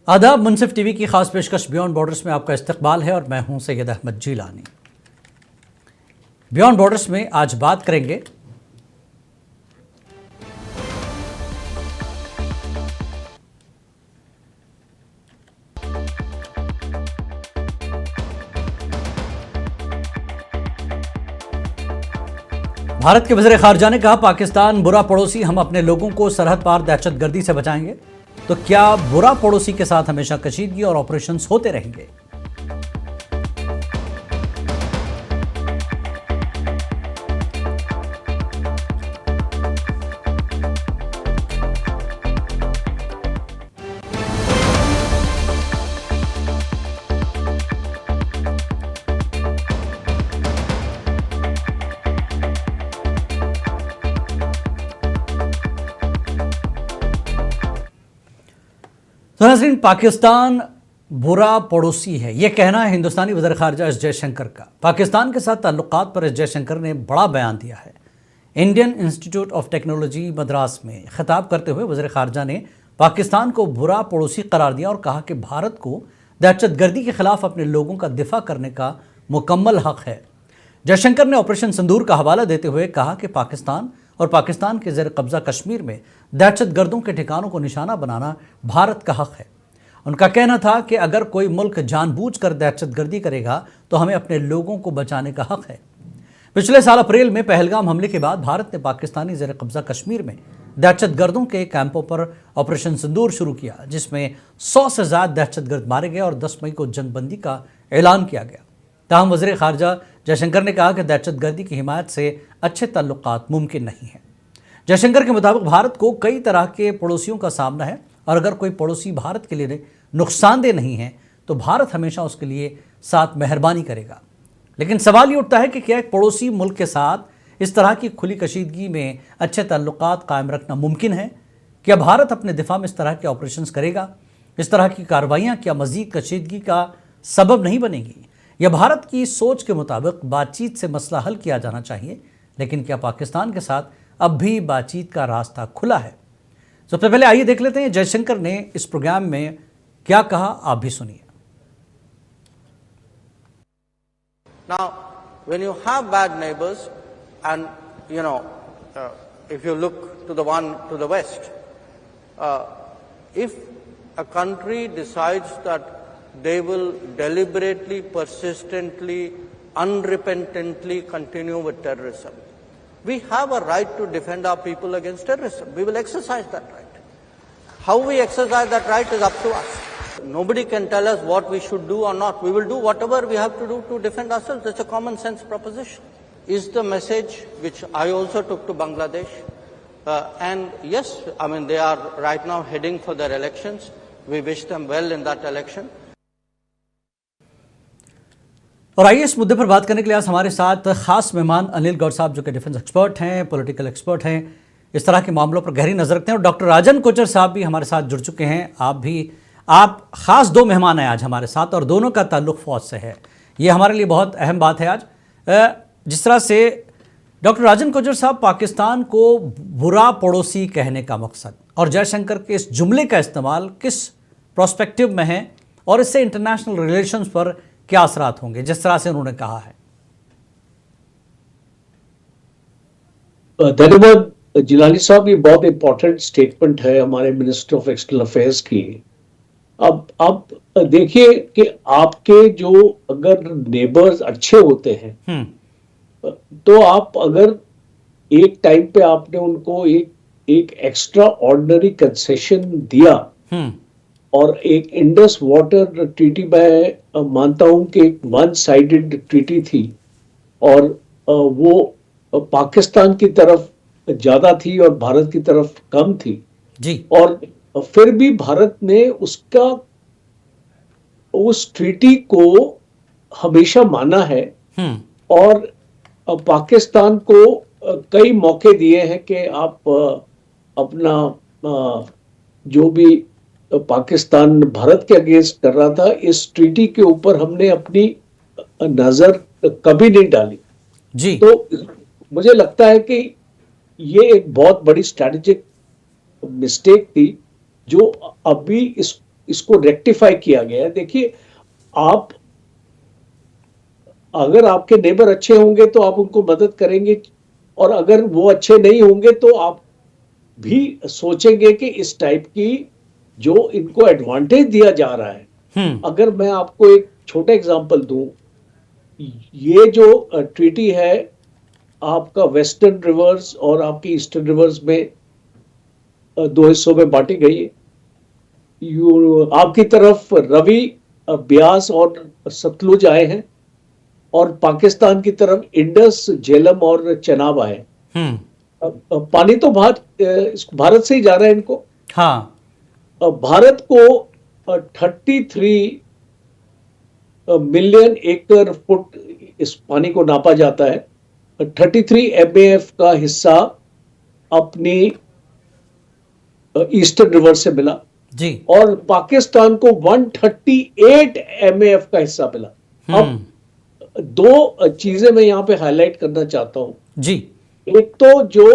आदाब। मुनसिफ टीवी की खास पेशकश बियॉन्ड बॉर्डर्स में आपका इस्तकबाल है और मैं हूं सैयद अहमद जीलानी। बियॉन्ड बॉर्डर्स में आज बात करेंगे भारत के वज़ीर ख़ारजा ने कहा, पाकिस्तान बुरा पड़ोसी, हम अपने लोगों को सरहद पार दहशतगर्दी से बचाएंगे। तो क्या बुरा पड़ोसी के साथ हमेशा कशीदगी और ऑपरेशंस होते रहेंगे? तो नाज़रीन, पाकिस्तान बुरा पड़ोसी है, यह कहना है हिंदुस्तानी वज़ीर ख़ारजा एस जयशंकर का। पाकिस्तान के साथ ताल्लुकात पर एस जयशंकर ने बड़ा बयान दिया है। Indian institute of technology Madras में खिताब करते हुए वज़ीर ख़ारजा ने पाकिस्तान को बुरा पड़ोसी करार दिया और कहा कि भारत को दहशतगर्दी के खिलाफ अपने लोगों का दिफा करने का मुकम्मल हक़ है। जयशंकर ने ऑपरेशन सिंदूर का हवाला देते हुए कहा कि पाकिस्तान और पाकिस्तान के ज़ेर कब्ज़ा कश्मीर में दहशतगर्दों के ठिकानों को निशाना बनाना भारत का हक़ है। उनका कहना था कि अगर कोई मुल्क जानबूझकर दहशतगर्दी करेगा तो हमें अपने लोगों को बचाने का हक़ है। पिछले साल अप्रैल में पहलगाम हमले के बाद भारत ने पाकिस्तानी ज़ेर कब्ज़ा कश्मीर में दहशतगर्दों के कैंपों पर ऑपरेशन सिंदूर शुरू किया, जिसमें 100 से ज़्यादा दहशतगर्द मारे गए और 10 मई को जंगबंदी का ऐलान किया गया। ताहम वज़ीर ख़ारजा जयशंकर ने कहा कि दहशतगर्दी की हिमायत से अच्छे ताल्लुकात मुमकिन नहीं हैं। जयशंकर के मुताबिक भारत को कई तरह के पड़ोसियों का सामना है और अगर कोई पड़ोसी भारत के लिए नुकसानदेह नहीं है तो भारत हमेशा उसके लिए साथ मेहरबानी करेगा। लेकिन सवाल ये उठता है कि क्या एक पड़ोसी मुल्क के साथ इस तरह की खुली कशीदगी में अच्छे ताल्लुकात कायम रखना मुमकिन है? क्या भारत अपने दिफा में इस तरह के ऑपरेशंस करेगा? इस तरह की कार्रवाइयाँ क्या मज़ीद कशीदगी का सबब नहीं बनेगी? यह भारत की सोच के मुताबिक बातचीत से मसला हल किया जाना चाहिए, लेकिन क्या पाकिस्तान के साथ अब भी बातचीत का रास्ता खुला है? सबसे पहले आइए देख लेते हैं जयशंकर ने इस प्रोग्राम में क्या कहा, आप भी सुनिए। Now, when you have bad neighbors, and if you look to the one to the west, if a country decides that they will deliberately, persistently, unrepentantly continue with terrorism, we have a right to defend our people against terrorism. We will exercise that right. How we exercise that right is up to us. Nobody can tell us what we should do or not. We will do whatever we have to do to defend ourselves. It's a common sense proposition. Is the message which I also took to Bangladesh. And yes, I mean, they are right now heading for their elections. We wish them well in that election. और आइए इस मुद्दे पर बात करने के लिए आज हमारे साथ खास मेहमान अनिल गौर साहब, जो कि डिफेंस एक्सपर्ट हैं, पॉलिटिकल एक्सपर्ट हैं, इस तरह के मामलों पर गहरी नज़र रखते हैं, और डॉक्टर राजन कोचर साहब भी हमारे साथ जुड़ चुके हैं। आप ख़ास दो मेहमान हैं आज हमारे साथ और दोनों का ताल्लुक़ फ़ौज से है। ये हमारे लिए बहुत अहम बात है आज। जिस तरह से डॉक्टर राजन कोचर साहब, पाकिस्तान को बुरा पड़ोसी कहने का मकसद और जयशंकर के इस जुमले का इस्तेमाल किस प्रोस्पेक्टिव में है और इससे इंटरनेशनल रिलेशंस पर क्या असरात होंगे, जिस तरह से उन्होंने कहा है? धन्यवाद जिलानी साहब, ये बहुत इंपॉर्टेंट स्टेटमेंट है हमारे मिनिस्टर ऑफ एक्सटर्नल अफेयर्स की। अब आप देखिए कि आपके जो अगर नेबर्स अच्छे होते हैं तो आप अगर एक टाइम पे आपने उनको एक एक्स्ट्रा ऑर्डिनरी कंसेशन दिया, और एक इंडस वाटर ट्रीटी मैं मानता हूं कि एक वन साइडेड ट्रीटी थी और वो पाकिस्तान की तरफ ज्यादा थी और भारत की तरफ कम थी जी। और फिर भी भारत ने उस ट्रीटी को हमेशा माना है और पाकिस्तान को कई मौके दिए हैं कि आप अपना जो भी पाकिस्तान भारत के अगेंस्ट कर रहा था, इस ट्रीटी के ऊपर हमने अपनी नजर कभी नहीं डाली जी। तो मुझे लगता है कि ये एक बहुत बड़ी स्ट्रैटेजिक मिस्टेक थी जो अभी इसको रेक्टिफाई किया गया है। देखिए, आप अगर आपके नेबर अच्छे होंगे तो आप उनको मदद करेंगे, और अगर वो अच्छे नहीं होंगे तो आप भी सोचेंगे कि इस टाइप की जो इनको एडवांटेज दिया जा रहा है। अगर मैं आपको एक छोटा एग्जांपल दूं, ये जो ट्रीटी है आपका वेस्टर्न रिवर्स और आपकी ईस्टर्न रिवर्स में दो हिस्सों में बांटी गई है। आपकी तरफ रवि, ब्यास और सतलुज आए हैं, और पाकिस्तान की तरफ इंडस, झेलम और चेनाब आए। पानी तो भारत से ही जा रहा है इनको। हाँ। भारत को 33 मिलियन एकड़ फुट इस पानी को नापा जाता है। 33 MAF का हिस्सा अपनी ईस्टर्न रिवर से मिला जी। और पाकिस्तान को 138 MAF का हिस्सा मिला। अब दो चीजें मैं यहां पे हाईलाइट करना चाहता हूं जी। एक तो जो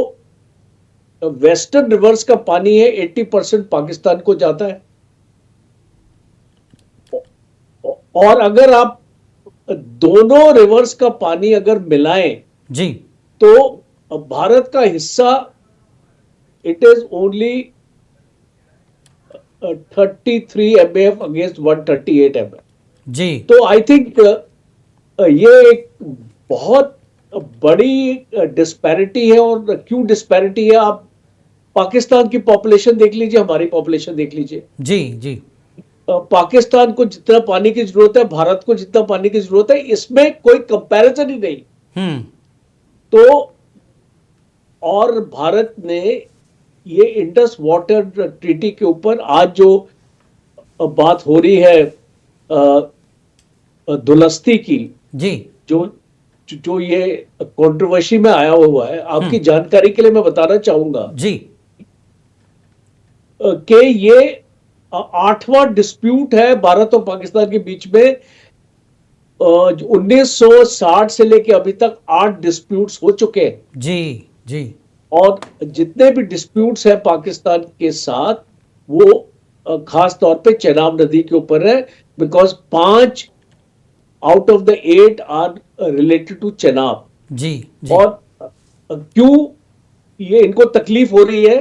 वेस्टर्न रिवर्स का पानी है 80% पाकिस्तान को जाता है, और अगर आप दोनों रिवर्स का पानी अगर मिलाएं जी तो भारत का हिस्सा it is only 33 MAF against 138 MAF। जी। तो आई थिंक ये एक बहुत बड़ी डिस्पैरिटी है। और क्यों डिस्पैरिटी है, आप पाकिस्तान की पॉपुलेशन देख लीजिए, हमारी पॉपुलेशन देख लीजिए। जी। जी। पाकिस्तान को जितना पानी की जरूरत है, भारत को जितना पानी की जरूरत है, इसमें कोई कंपैरिजन ही नहीं। तो और भारत ने ये इंडस वाटर ट्रीटी के ऊपर आज जो बात हो रही है दुलस्ती की, जी। जो ये कंट्रोवर्सी में आया हुआ है, आपकी जानकारी के लिए मैं बताना चाहूंगा जी कि ये 8वां डिस्प्यूट है भारत और पाकिस्तान के बीच में। 1960 से लेके अभी तक 8 डिस्प्यूट्स हो चुके हैं। जी। जी। और जितने भी डिस्प्यूट्स हैं पाकिस्तान के साथ, वो खास तौर पे चेनाब नदी के ऊपर है, because 5 out of the 8 are related to Chenab. जी। जी। और क्यों ये इनको तकलीफ हो रही है,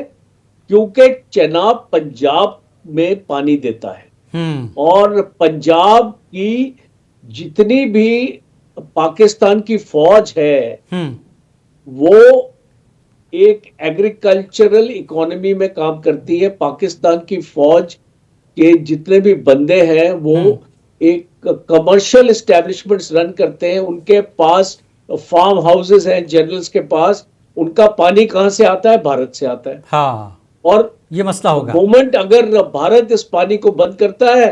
क्योंकि चेनाब पंजाब में पानी देता है, और पंजाब की जितनी भी पाकिस्तान की फौज है वो एक एग्रीकल्चरल इकोनॉमी में काम करती है। पाकिस्तान की फौज के जितने भी बंदे हैं वो एक कमर्शियल एस्टेब्लिशमेंट्स रन करते हैं। उनके पास फार्म हाउसेस हैं जनरल्स के पास। उनका पानी कहां से आता है? भारत से आता है। हाँ, और ये मसला होगा। मोमेंट अगर भारत इस पानी को बंद करता है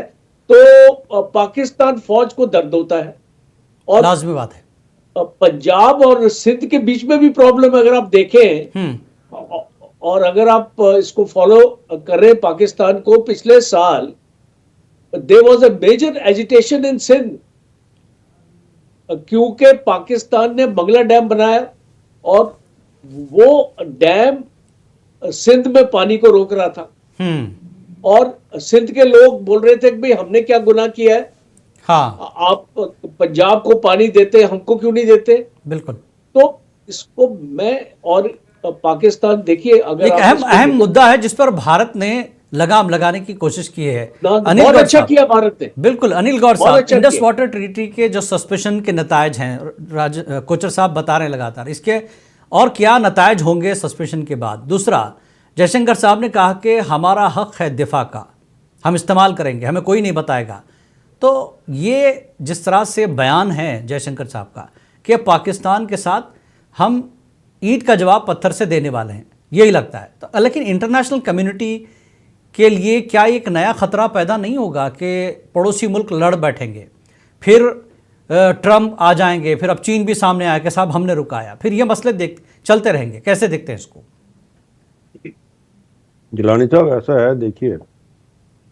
तो पाकिस्तान फौज को दर्द होता है। और लाजमी बात है। पंजाब और सिंध के बीच में भी प्रॉब्लम है, अगर आप देखें और अगर आप इसको फॉलो करें पाकिस्तान को, पिछले साल there was a major agitation in Sindh, क्योंकि पाकिस्तान ने बंगला डैम बनाया और वो डैम सिंध में पानी को रोक रहा था। और सिंध के लोग बोल रहे थे कि भाई हमने क्या गुनाह किया है, हाँ, आप पंजाब को पानी देते, हमको क्यों नहीं देते? बिल्कुल। तो इसको मैं और पाकिस्तान, देखिए अगर एक अहम मुद्दा है जिस पर भारत ने लगाम लगाने की कोशिश की है। अनिल बहुत गौर अच्छा साहब, किया भारत ने। बिल्कुल अनिल गौर बहुत साहब, अच्छा इंडस किया। वाटर ट्रीटी के जो सस्पेंशन के नतायज हैं, कोचर साहब बता रहे हैं लगातार, इसके और क्या नतायज होंगे सस्पेंशन के बाद? दूसरा, जयशंकर साहब ने कहा कि हमारा हक है दिफा का, हम इस्तेमाल करेंगे, हमें कोई नहीं बताएगा। तो ये जिस तरह से बयान है जयशंकर साहब का कि पाकिस्तान के साथ हम ईंट का जवाब पत्थर से देने वाले हैं, यही लगता है। तो लेकिन इंटरनेशनल कम्युनिटी के लिए क्या एक नया खतरा पैदा नहीं होगा कि पड़ोसी मुल्क लड़ बैठेंगे, फिर ट्रंप आ जाएंगे, फिर अब चीन भी सामने आया कि साहब हमने रुकाया, फिर ये मसले चलते रहेंगे? कैसे देखते हैं इसको? जिलानी साहब, ऐसा है, देखिए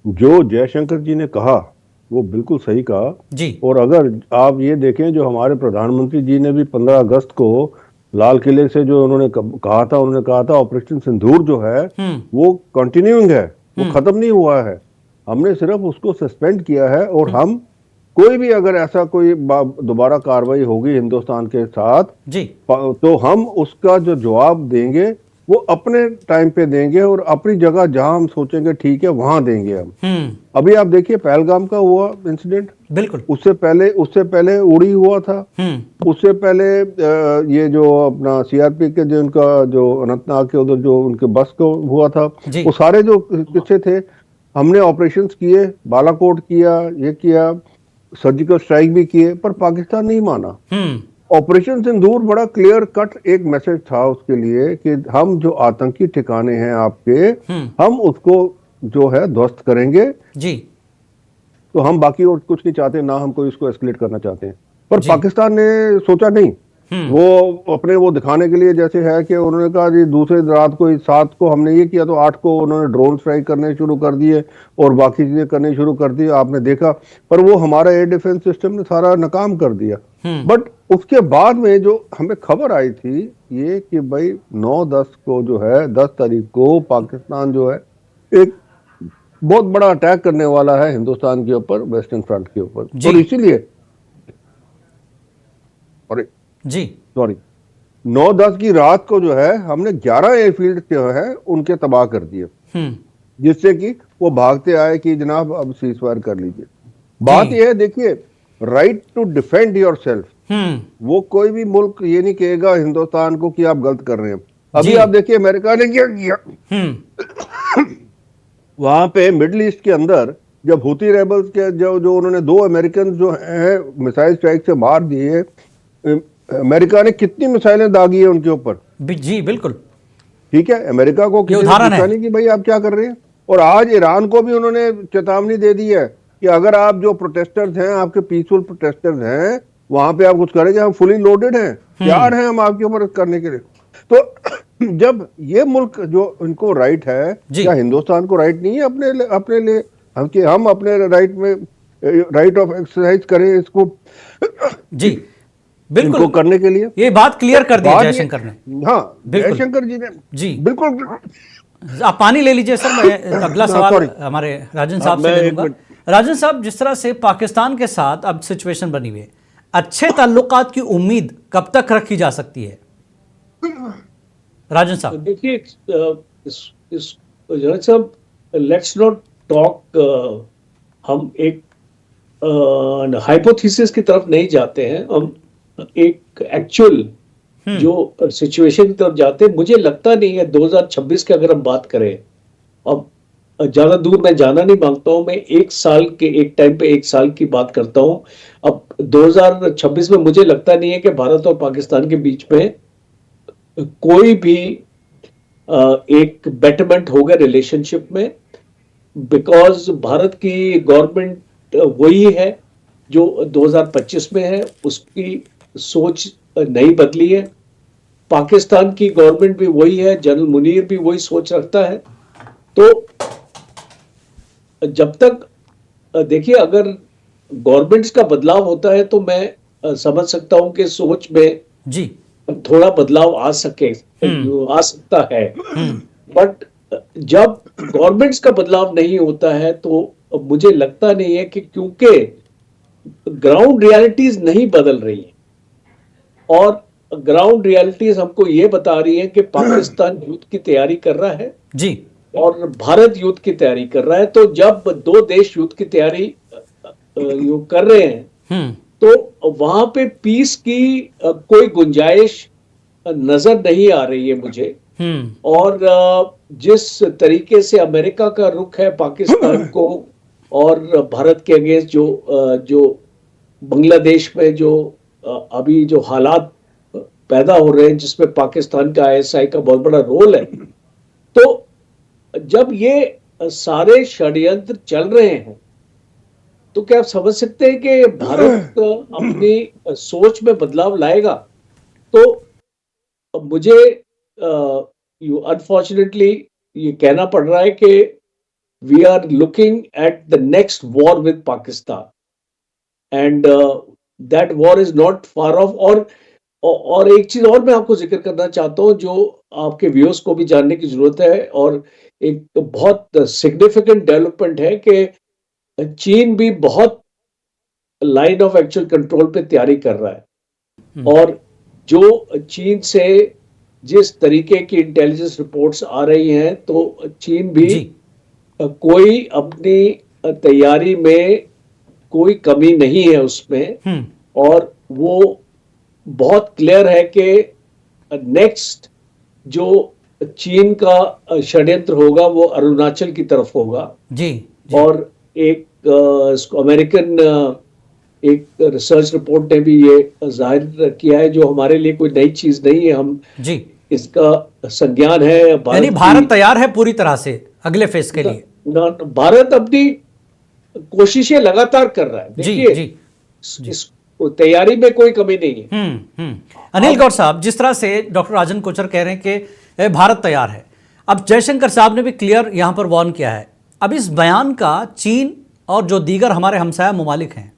जो जयशंकर जी ने कहा वो बिल्कुल सही कहा जी। और अगर आप ये देखें, जो हमारे प्रधानमंत्री जी ने भी 15 अगस्त को लाल किले से जो उन्होंने कहा था ऑपरेशन सिंदूर जो है वो कंटिन्यूइंग है, वो खत्म नहीं हुआ है। हमने सिर्फ उसको सस्पेंड किया है, और हम कोई भी अगर ऐसा कोई दोबारा कार्रवाई होगी हिंदुस्तान के साथ, जी तो हम उसका जो जवाब देंगे वो अपने टाइम पे देंगे, और अपनी जगह जहां हम सोचेंगे ठीक है वहां देंगे हम। अभी आप देखिए पहलगाम का हुआ इंसिडेंट, बिल्कुल। उससे पहले उड़ी हुआ था, उससे पहले ये जो अपना सीआरपी के जो उनका जो अनंतनाग के उधर जो उनके बस को हुआ था, जी वो सारे जो किस्से थे, हमने ऑपरेशंस किए, बालाकोट किया, ये किया, सर्जिकल स्ट्राइक भी किए, पर पाकिस्तान नहीं माना। ऑपरेशन सिंदूर बड़ा क्लियर कट एक मैसेज था उसके लिए कि हम जो आतंकी ठिकाने हैं आपके, हम उसको जो है ध्वस्त करेंगे। जी तो हम बाकी और कुछ नहीं चाहते, ना हम कोई इसको एस्केलेट करना चाहते हैं। पर जी पाकिस्तान ने सोचा नहीं, वो अपने वो दिखाने के लिए जैसे है कि उन्होंने कहा जी दूसरे रात को 7 को हमने ये किया, तो 8 को उन्होंने ड्रोन स्ट्राइक करने शुरू कर दिए और बाकी चीजें करनी शुरू कर दी, आपने देखा। पर वो हमारा एयर डिफेंस सिस्टम ने सारा नाकाम कर दिया। बट उसके बाद में जो हमें खबर आई थी ये कि भाई 9-10 को जो है, 10 तारीख को पाकिस्तान जो है एक बहुत बड़ा अटैक करने वाला है हिंदुस्तान के ऊपर, वेस्टर्न फ्रंट के ऊपर। और इसीलिए जी सॉरी 9-10 की रात को जो है हमने 11 एयरफील्ड जो है उनके तबाह कर दिए, जिससे कि वो भागते आए कि जनाब अब सीजफायर कर लीजिए। बात यह है, देखिए, right to defend yourself, वो कोई भी मुल्क ये नहीं कहेगा हिंदुस्तान को कि आप गलत कर रहे हैं। अभी आप देखिए अमेरिका ने क्या किया वहां पे मिडिल ईस्ट के अंदर, जब हुती रेबल्स के जो उन्होंने 2 अमेरिकन जो है मिसाइल स्ट्राइक से मार दिए, अमेरिका ने कितनी मिसाइलें दागी है उनके ऊपर। जी बिल्कुल ठीक है, अमेरिका को किसी ने पूछा नहीं कि भाई आप क्या कर रहे हैं। और आज ईरान को भी उन्होंने चेतावनी दे दी है कि अगर आप जो प्रोटेस्टर्स हैं, आपके पीसफुल प्रोटेस्टर्स हैं, वहां पे आप कुछ करेंगे, हम फुली लोडेड हैं, तैयार हैं हम आपकी मदद करने के लिए। तो जब ये मुल्क जो इनको राइट है, क्या हिंदुस्तान को राइट नहीं है अपने लिए हम अपने राइट में राइट ऑफ एक्सरसाइज करें इसको जी बिल्कुल करने के लिए? ये बात क्लियर कर दी जयशंकर ने। हाँ, जयशंकर जी ने जी बिल्कुल। आप पानी ले लीजिए सर, मैं अगला सवाल हमारे राजन साहब से ले लूंगा। राजन साहब, जिस तरह से पाकिस्तान के साथ अब सिचुएशन बनी हुई है, अच्छे ताल्लुकात की उम्मीद कब तक रखी जा सकती है राजन साहब? देखिए साहब, लेट्स नॉट टॉक, हम एक हाइपोथेसिस की तरफ नहीं जाते हैं, हम एक एक्चुअल जो सिचुएशन की तरफ जाते हैं। मुझे लगता नहीं है 2026 की अगर हम बात करें, अब ज्यादा दूर मैं जाना नहीं मांगता हूं, मैं एक साल के एक टाइम पे 1 साल की बात करता हूं। अब 2026 में मुझे लगता नहीं है कि भारत और पाकिस्तान के बीच में कोई भी एक बेटरमेंट होगा रिलेशनशिप में, बिकॉज भारत की गवर्नमेंट वही है जो 2025 में है, उसकी सोच नहीं बदली है। पाकिस्तान की गवर्नमेंट भी वही है, जनरल मुनीर भी वही सोच रखता है। तो जब तक देखिए, अगर गवर्नमेंट्स का बदलाव होता है तो मैं समझ सकता हूं कि सोच में जी थोड़ा बदलाव आ सकता है। बट जब गवर्नमेंट्स का बदलाव नहीं होता है तो मुझे लगता नहीं है कि, क्योंकि ग्राउंड रियलिटीज नहीं बदल रही है, और ग्राउंड रियलिटीज हमको ये बता रही है कि पाकिस्तान युद्ध की तैयारी कर रहा है जी और भारत युद्ध की तैयारी कर रहा है। तो जब 2 देश युद्ध की तैयारी कर रहे हैं तो वहां पे पीस की कोई गुंजाइश नजर नहीं आ रही है मुझे। और जिस तरीके से अमेरिका का रुख है पाकिस्तान को और भारत के अगेंस्ट जो बांग्लादेश में जो अभी जो हालात पैदा हो रहे हैं, जिसमें पाकिस्तान का ISI का बहुत बड़ा रोल है, तो जब ये सारे षड्यंत्र चल रहे हैं तो क्या आप समझ सकते हैं कि भारत अपनी सोच में बदलाव लाएगा? तो मुझे अनफॉर्चुनेटली ये कहना पड़ रहा है कि we are looking at the next war with Pakistan, and that war is not far off. और और एक चीज और मैं आपको जिक्र करना चाहता हूँ जो आपके व्यूअर्स को भी जानने की जरूरत है, और एक बहुत सिग्निफिकेंट डेवलपमेंट है कि चीन भी बहुत लाइन ऑफ एक्चुअल कंट्रोल पे तैयारी कर रहा है। और जो चीन से जिस तरीके की इंटेलिजेंस रिपोर्ट्स आ रही हैं, तो चीन भी जी कोई अपनी तैयारी में कोई कमी नहीं है उसमें, और वो बहुत क्लियर है कि नेक्स्ट जो चीन का षड्यंत्र होगा वो अरुणाचल की तरफ होगा। जी जी और एक अमेरिकन एक रिसर्च रिपोर्ट ने भी ये जाहिर किया है, जो हमारे लिए कोई नई चीज नहीं है, हम जी। इसका संज्ञान है। यानी भारत तैयार है पूरी तरह से अगले फेज के लिए। भारत अपनी कोशिशें लगातार कर रहा है। जी देखिए, जी इस तैयारी में कोई कमी नहीं है। अनिल गौर साहब, जिस तरह से डॉक्टर राजन कोचर कह रहे हैं कि भारत तैयार है, अब जयशंकर साहब ने भी क्लियर यहां पर वार्न किया है। अब इस बयान का चीन और जो दीगर हमारे हमसाया ममालिक हैं,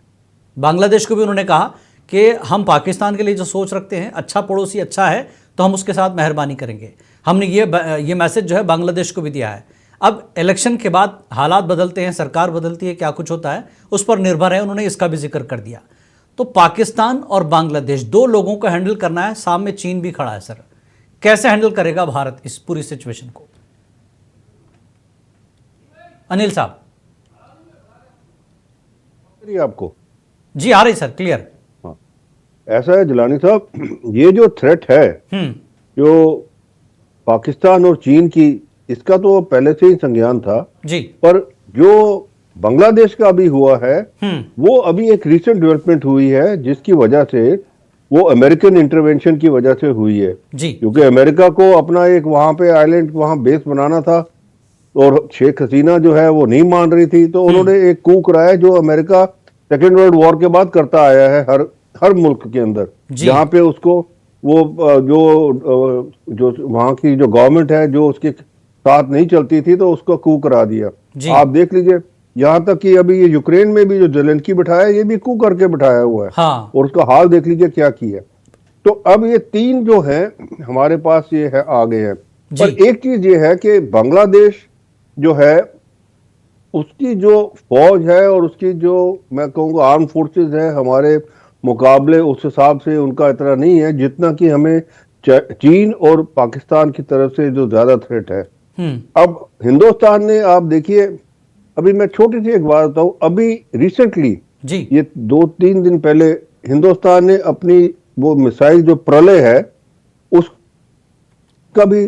बांग्लादेश को भी उन्होंने कहा कि हम पाकिस्तान के लिए जो सोच रखते हैं, अच्छा पड़ोसी अच्छा है तो हम उसके साथ मेहरबानी करेंगे। हमने ये मैसेज जो है बांग्लादेश को भी दिया है। अब इलेक्शन के बाद हालात बदलते हैं, सरकार बदलती है, क्या कुछ होता है उस पर निर्भर है, उन्होंने इसका भी जिक्र कर दिया। तो पाकिस्तान और बांग्लादेश दो लोगों को हैंडल करना है, सामने चीन भी खड़ा है। सर, कैसे हैंडल करेगा भारत इस पूरी सिचुएशन को? अनिल साहब आपको जी आ रही सर, क्लियर। हाँ, ऐसा है जिलानी साहब, ये जो थ्रेट है जो पाकिस्तान और चीन की, इसका तो पहले से ही संज्ञान था जी, पर जो बांग्लादेश का अभी हुआ है वो अभी एक रिसेंट डेवलपमेंट हुई है, जिसकी वजह से वो अमेरिकन इंटरवेंशन की वजह से हुई है जी। क्योंकि अमेरिका को अपना एक वहां पे आइलैंड, वहां बेस बनाना था और शेख हसीना जो है वो नहीं मान रही थी, तो उन्होंने एक कू कराया जो अमेरिका सेकेंड वर्ल्ड वॉर के बाद करता आया है हर मुल्क के अंदर, जहाँ पे उसको वो जो वहां की जो गवर्नमेंट है जो उसके साथ नहीं चलती थी तो उसको कू करा दिया। आप देख लीजिए, यहाँ तक कि अभी ये यूक्रेन में भी जो जेलेंस्की बिठाया, ये भी कू करके बिठाया हुआ है। हाँ। और उसका हाल देख लीजिए क्या किया। तो अब ये तीन जो है हमारे पास ये है आ गए हैं। पर एक चीज ये है कि बांग्लादेश जो है उसकी जो फौज है और उसकी जो मैं कहूँगा आर्म फोर्सेस है, हमारे मुकाबले उस हिसाब से उनका इतना नहीं है जितना कि हमें चीन और पाकिस्तान की तरफ से जो ज्यादा थ्रेट है। अब हिंदुस्तान ने, आप देखिए, अभी मैं छोटी सी एक बात बताऊं, अभी रिसेंटली ये 2-3 दिन पहले हिंदुस्तान ने अपनी वो मिसाइल जो प्रलय है उसका भी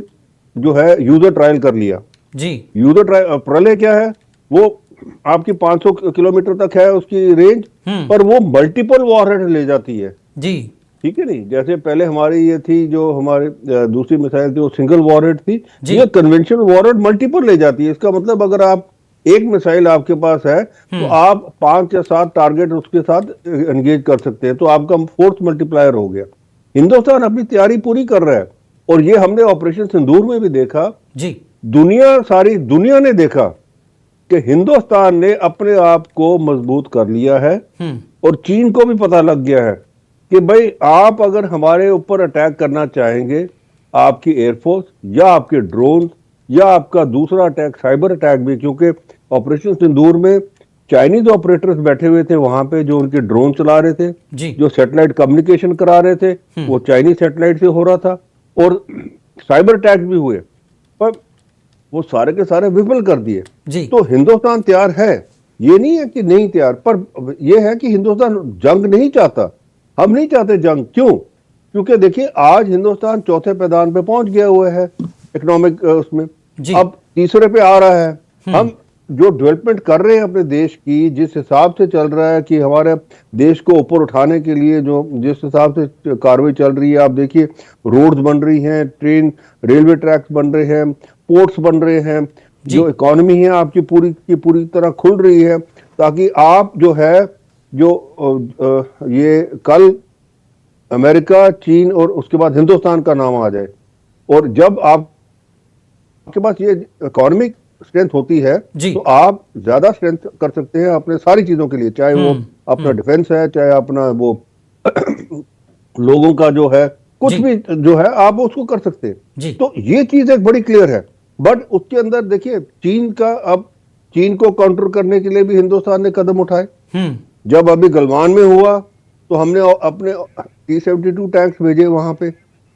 जो है यूजर ट्रायल कर लिया जी। यूजर ट्रायल, प्रलय क्या है, वो आपकी 500 किलोमीटर तक है उसकी रेंज, पर वो मल्टीपल वॉरहेड ले जाती है जी, ठीक है नहीं। जैसे पहले हमारी ये थी जो हमारी दूसरी मिसाइल थी वो सिंगल वॉरहेड थी, ये कन्वेंशनल वॉरहेड मल्टीपल ले जाती है। इसका मतलब अगर आप एक मिसाइल आपके पास है तो आप 5 या 7 टारगेट उसके साथ एंगेज कर सकते हैं, तो आपका फोर्स मल्टीप्लायर हो गया। हिंदुस्तान अपनी तैयारी पूरी कर रहा है और ये हमने ऑपरेशन सिंदूर में भी देखा जी। सारी दुनिया ने देखा कि हिंदुस्तान ने अपने आप को मजबूत कर लिया है और चीन को भी पता लग गया है कि भाई आप अगर हमारे ऊपर अटैक करना चाहेंगे, आपकी एयरफोर्स या आपके ड्रोन या आपका दूसरा अटैक साइबर अटैक भी, क्योंकि ऑपरेशन सिंदूर में चाइनीज ऑपरेटर्स बैठे हुए थे वहां पे जो उनके ड्रोन चला रहे थे जी। जो सैटेलाइट कम्युनिकेशन करा रहे थे वो चाइनीज सैटेलाइट से हो रहा था और साइबर अटैक भी हुए, पर वो सारे के सारे विफल कर दिए। तो हिंदुस्तान तैयार है, ये नहीं है कि नहीं तैयार, पर यह है कि हिंदुस्तान जंग नहीं चाहता। हम नहीं चाहते जंग, क्यों? क्योंकि देखिए आज हिंदुस्तान चौथे पैदान पे पहुंच गया हुआ है इकोनॉमिक उसमें, अब तीसरे पे आ रहा है। हम जो डेवलपमेंट कर रहे हैं अपने देश की, जिस हिसाब से चल रहा है कि हमारे देश को ऊपर उठाने के लिए जो जिस हिसाब से कार्रवाई चल रही है, आप देखिए रोड्स बन रही हैं, ट्रेन रेलवे ट्रैक्स बन रहे हैं, पोर्ट्स बन रहे हैं, जो इकोनॉमी है आपकी पूरी की पूरी तरह खुल रही है, ताकि आप जो है ये कल अमेरिका, चीन और उसके बाद हिंदुस्तान का नाम आ जाए। और जब आपके पास ये इकोनॉमिक स्ट्रेंथ होती है तो आप ज्यादा स्ट्रेंथ कर सकते हैं अपने सारी चीजों के लिए, चाहे वो अपना डिफेंस है, चाहे अपना वो लोगों का जो है कुछ जी। भी जो है आप उसको कर सकते हैं। जी। तो ये चीज एक बड़ी क्लियर है। बट उसके अंदर देखिए चीन को काउंटर करने के लिए भी हिंदुस्तान ने कदम उठाए। जब अभी गलवान में हुआ तो हमने अपने T-72 टैंक्स भेजे वहां पे।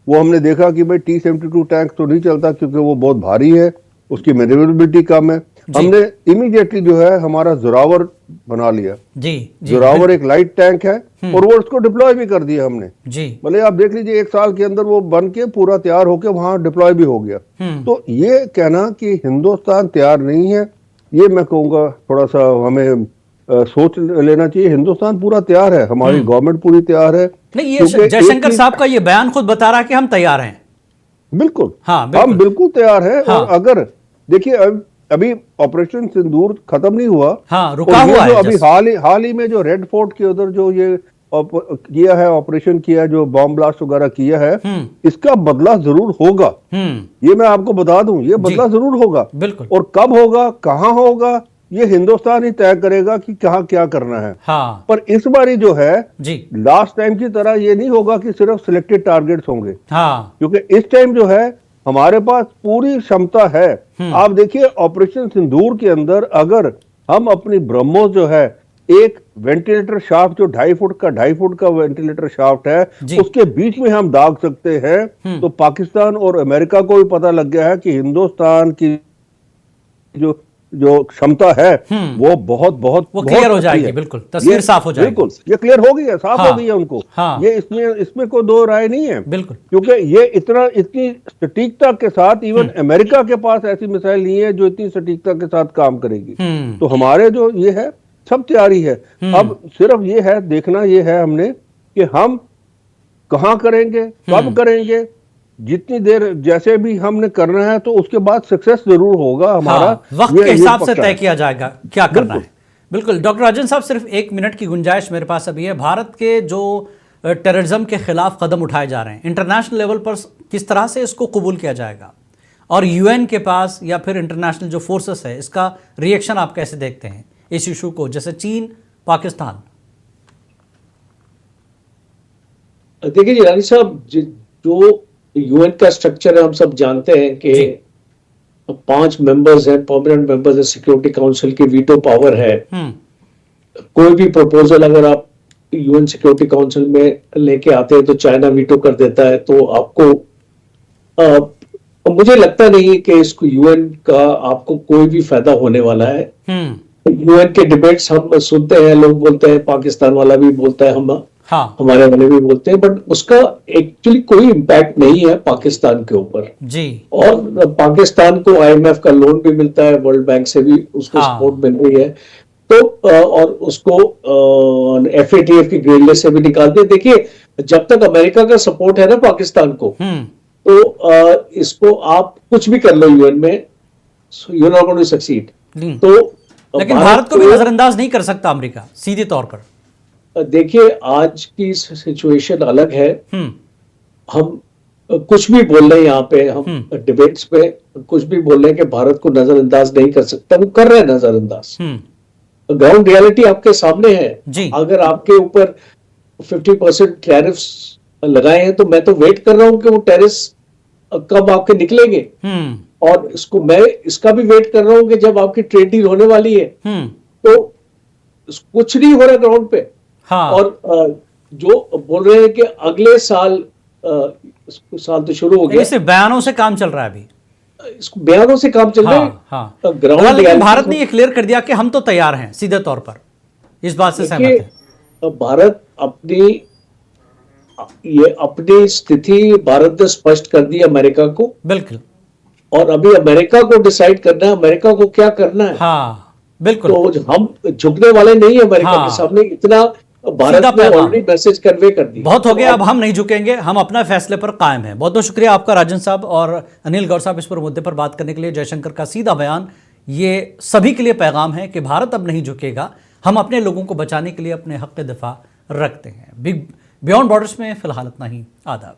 वो हमने देखा कि भाई T-72 टैंक तो नहीं चलता क्योंकि वो बहुत भारी है, उसकी मैनेजेबिलिटी कम है। हमने इमीडिएटली जो है हमारा जोरावर बना लिया। जी जी जोरावर एक लाइट टैंक है और वो उसको डिप्लॉय भी कर दिया हमने। जी। भले आप देख लीजिए 1 साल के अंदर वो बन के पूरा तैयार होके वहां डिप्लॉय भी हो गया। तो ये कहना कि हिंदुस्तान तैयार नहीं है, ये मैं कहूंगा थोड़ा सा हमें सोच लेना चाहिए। हिंदुस्तान पूरा तैयार है, हमारी गवर्नमेंट पूरी तैयार है। नहीं, ये क्योंकि जयशंकर साहब का ये बयान खुद बता रहा है कि हम तैयार हैं। बिल्कुल, हाँ, हम बिल्कुल तैयार हैं। हाँ। और अगर देखिए अभी ऑपरेशन सिंदूर खत्म नहीं हुआ। हाँ, रुका और ये हुआ जो है अभी हाल ही में जो रेड फोर्ट के उधर जो ये किया है, ऑपरेशन किया, जो बॉम्ब ब्लास्ट वगैरह किया है, इसका बदला जरूर होगा। ये मैं आपको बता दूं, ये बदला जरूर होगा। बिल्कुल। और कब होगा, कहां होगा, ये हिंदुस्तान ही तय करेगा कि कहां क्या करना है। हाँ। पर इस बारी जो है जी। लास्ट टाइम की तरह ये नहीं होगा कि सिर्फ सिलेक्टेड टारगेट्स होंगे। हाँ। क्योंकि इस टाइम जो है हमारे पास पूरी क्षमता है। आप देखिए ऑपरेशन सिंदूर के अंदर अगर हम अपनी ब्रह्मोस जो है, एक वेंटिलेटर शाफ्ट जो 2.5 फुट का वेंटिलेटर शाफ्ट है, उसके बीच में हम दाग सकते हैं, तो पाकिस्तान और अमेरिका को भी पता लग गया है कि हिंदुस्तान की जो क्षमता है वो बहुत क्लियर हो जाएगी। बिल्कुल, तस्वीर साफ हो जाएगी। बिल्कुल, ये क्लियर हो गई है, साफ हो गई है उनको। ये इसमें कोई दो राय नहीं है। बिल्कुल, क्योंकि ये इतनी सटीकता के साथ, इवन अमेरिका के पास ऐसी मिसाइल नहीं है जो इतनी सटीकता के साथ काम करेगी। तो हमारे जो ये है सब तैयारी है। अब सिर्फ ये है, देखना ये है हमने कि हम कहां करेंगे, कब करेंगे, जितनी देर जैसे भी हमने करना है, तो उसके बाद सक्सेस जरूर होगा हमारा। वक्त के हिसाब से तय किया जाएगा क्या करना है। बिल्कुल। डॉक्टर राजन साहब, सिर्फ 1 मिनट की गुंजाइश मेरे पास अभी है। भारत के जो टेररिज्म के खिलाफ कदम उठाए जा रहे हैं इंटरनेशनल लेवल पर, किस तरह से इसको कबूल किया जाएगा, और यूएन के पास या फिर इंटरनेशनल जो फोर्सेस है, इसका रिएक्शन आप कैसे देखते हैं इस इशू को, जैसे चीन, पाकिस्तान? देखिए जिलानी साहब, जो यूएन का स्ट्रक्चर है हम सब जानते हैं कि 5 मेंबर्स हैं, परमानेंट मेंबर्स है, सिक्योरिटी काउंसिल की वीटो पावर है। कोई भी प्रपोजल अगर आप यूएन सिक्योरिटी काउंसिल में लेके आते हैं तो चाइना वीटो कर देता है। तो आपको मुझे लगता नहीं है कि इसको यूएन का आपको कोई भी फायदा होने वाला है। यूएन के डिबेट्स हम सुनते हैं, लोग बोलते हैं, पाकिस्तान वाला भी बोलता है, हमारे वाले भी बोलते हैं, बट उसका एक्चुअली कोई इम्पैक्ट नहीं है पाकिस्तान के ऊपर जी। और पाकिस्तान को आईएमएफ का लोन भी मिलता है, वर्ल्ड बैंक से भी उसको सपोर्ट मिल रही है। तो और उसको एफएटीएफ की ग्रीन लिस्ट से भी निकाल दिया। देखिए, जब तक अमेरिका का सपोर्ट है ना पाकिस्तान को, तो इसको आप कुछ भी कर लो यूएन में, you are not going to succeed. तो लेकिन भारत को भी नजरअंदाज नहीं कर सकता अमेरिका सीधे तौर पर। देखिए, आज की सिचुएशन अलग है। हम कुछ भी बोल रहे हैं यहाँ पे, हम डिबेट्स पे कुछ भी बोल रहे हैं कि भारत को नजरअंदाज नहीं कर सकता, वो कर रहे हैं नजरअंदाज। ग्राउंड रियलिटी आपके सामने है। अगर आपके ऊपर 50% टैरिफ्स लगाए हैं, तो मैं तो वेट कर रहा हूं कि वो टैरिफ्स कब आपके निकलेंगे। और मैं इसका भी वेट कर रहा हूं कि जब आपकी ट्रेड डील होने वाली है, तो कुछ नहीं हो रहा ग्राउंड पे। और जो बोल रहे हैं कि अगले साल तो शुरू हो गया, सिर्फ बयानों से काम चल रहा है अभी, इसको बयानों से काम चल रहा है। ग्राउंड लेकिन भारत ने ये क्लियर कर दिया कि हम तो तैयार हैं सीधे तौर पर, इस बात से सहमत है। भारत अपनी स्थिति भारत ने स्पष्ट कर दी अमेरिका को। बिल्कुल। और अभी अमेरिका को डिसाइड करना है अमेरिका को क्या करना है। बिल्कुल। तो हम झुकने वाले नहीं है अमेरिका के सामने। इतना भारत ने ऑलरेडी मैसेज कन्वे कर दी। बहुत हो गया, अब हम नहीं झुकेंगे, हम अपना फैसले पर कायम हैं। बहुत बहुत शुक्रिया आपका राजन साहब और अनिल गौर साहब इस पर मुद्दे पर बात करने के लिए। जयशंकर का सीधा बयान ये सभी के लिए पैगाम है कि भारत अब नहीं झुकेगा, हम अपने लोगों को बचाने के लिए अपने हक दिफा रखते हैं। बियॉन्ड बॉर्डर्स में फिलहाल इतना ही। आदाब।